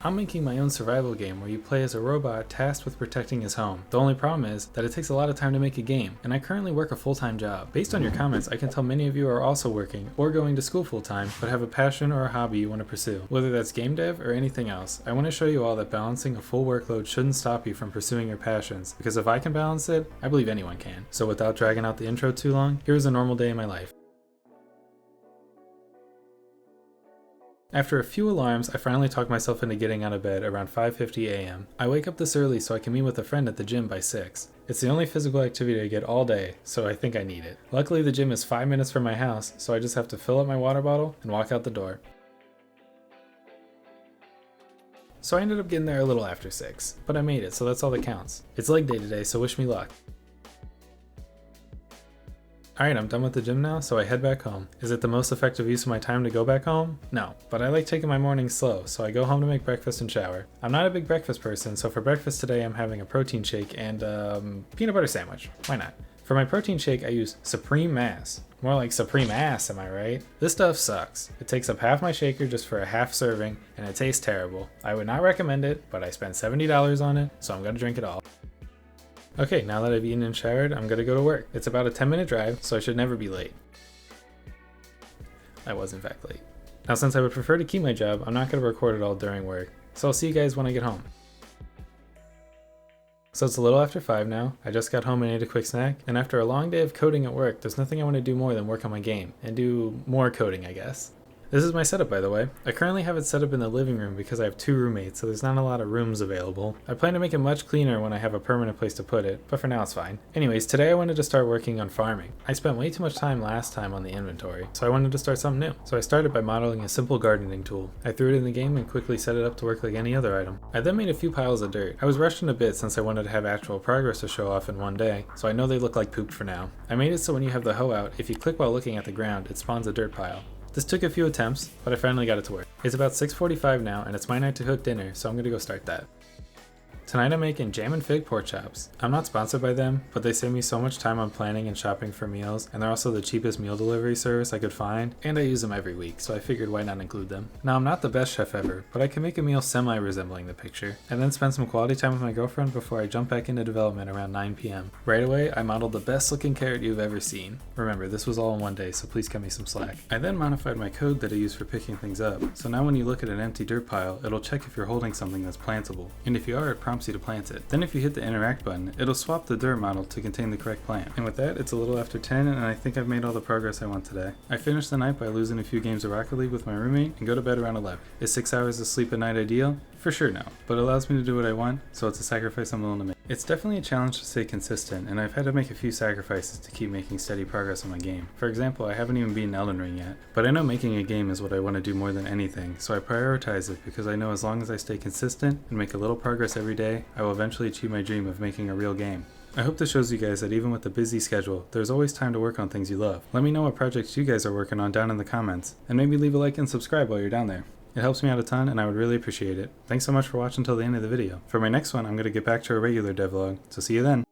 I'm making my own survival game where you play as a robot tasked with protecting his home. The only problem is that it takes a lot of time to make a game, and I currently work a full-time job. Based on your comments, I can tell many of you are also working or going to school full-time, but have a passion or a hobby you want to pursue. Whether that's game dev or anything else, I want to show you all that balancing a full workload shouldn't stop you from pursuing your passions, because if I can balance it, I believe anyone can. So without dragging out the intro too long, here's a normal day in my life. After a few alarms, I finally talked myself into getting out of bed around 5:50 a.m. I wake up this early so I can meet with a friend at the gym by 6. It's the only physical activity I get all day, so I think I need it. Luckily the gym is 5 minutes from my house, so I just have to fill up my water bottle and walk out the door. So I ended up getting there a little after 6, but I made it, so that's all that counts. It's leg day today, so wish me luck. Alright, I'm done with the gym now, so I head back home. Is it the most effective use of my time to go back home? No, but I like taking my mornings slow, so I go home to make breakfast and shower. I'm not a big breakfast person, so for breakfast today I'm having a protein shake and peanut butter sandwich. Why not? For my protein shake I use Supreme Mass. More like Supreme Ass, am I right? This stuff sucks. It takes up half my shaker just for a half serving, and it tastes terrible. I would not recommend it, but I spent $70 on it, so I'm gonna drink it all. Okay, now that I've eaten and showered, I'm gonna go to work. It's about a 10-minute drive, so I should never be late. I was in fact late. Now since I would prefer to keep my job, I'm not gonna record it all during work, so I'll see you guys when I get home. So it's a little after 5 now, I just got home and ate a quick snack, and after a long day of coding at work, there's nothing I want to do more than work on my game, and do more coding I guess. This is my setup, by the way. I currently have it set up in the living room because I have 2 roommates, so there's not a lot of rooms available. I plan to make it much cleaner when I have a permanent place to put it, but for now it's fine. Anyways, today I wanted to start working on farming. I spent way too much time last time on the inventory, so I wanted to start something new. So I started by modeling a simple gardening tool. I threw it in the game and quickly set it up to work like any other item. I then made a few piles of dirt. I was rushing a bit since I wanted to have actual progress to show off in one day, so I know they look like poop for now. I made it so when you have the hoe out, if you click while looking at the ground, it spawns a dirt pile. This took a few attempts, but I finally got it to work. It's about 6:45 now, and it's my night to cook dinner, so I'm gonna go start that. Tonight I'm making jam and fig pork chops. I'm not sponsored by them, but they save me so much time on planning and shopping for meals, and they're also the cheapest meal delivery service I could find, and I use them every week, so I figured why not include them. Now I'm not the best chef ever, but I can make a meal semi-resembling the picture, and then spend some quality time with my girlfriend before I jump back into development around 9 p.m. Right away, I modeled the best looking carrot you've ever seen. Remember, this was all in one day, so please cut me some slack. I then modified my code that I use for picking things up, so now when you look at an empty dirt pile, it'll check if you're holding something that's plantable, and if you are, it prompts you to plant it. Then if you hit the interact button, it'll swap the dirt model to contain the correct plant. And with that, it's a little after 10 and I think I've made all the progress I want today. I finished the night by losing a few games of Rocket League with my roommate and go to bed around 11. Is 6 hours of sleep a night ideal? For sure no, but it allows me to do what I want, so it's a sacrifice I'm willing to make. It's definitely a challenge to stay consistent, and I've had to make a few sacrifices to keep making steady progress on my game. For example, I haven't even beaten Elden Ring yet, but I know making a game is what I want to do more than anything, so I prioritize it because I know as long as I stay consistent and make a little progress every day, I will eventually achieve my dream of making a real game. I hope this shows you guys that even with the busy schedule, there's always time to work on things you love. Let me know what projects you guys are working on down in the comments, and maybe leave a like and subscribe while you're down there. It helps me out a ton and I would really appreciate it. Thanks so much for watching until the end of the video. For my next one, I'm going to get back to a regular devlog, so see you then.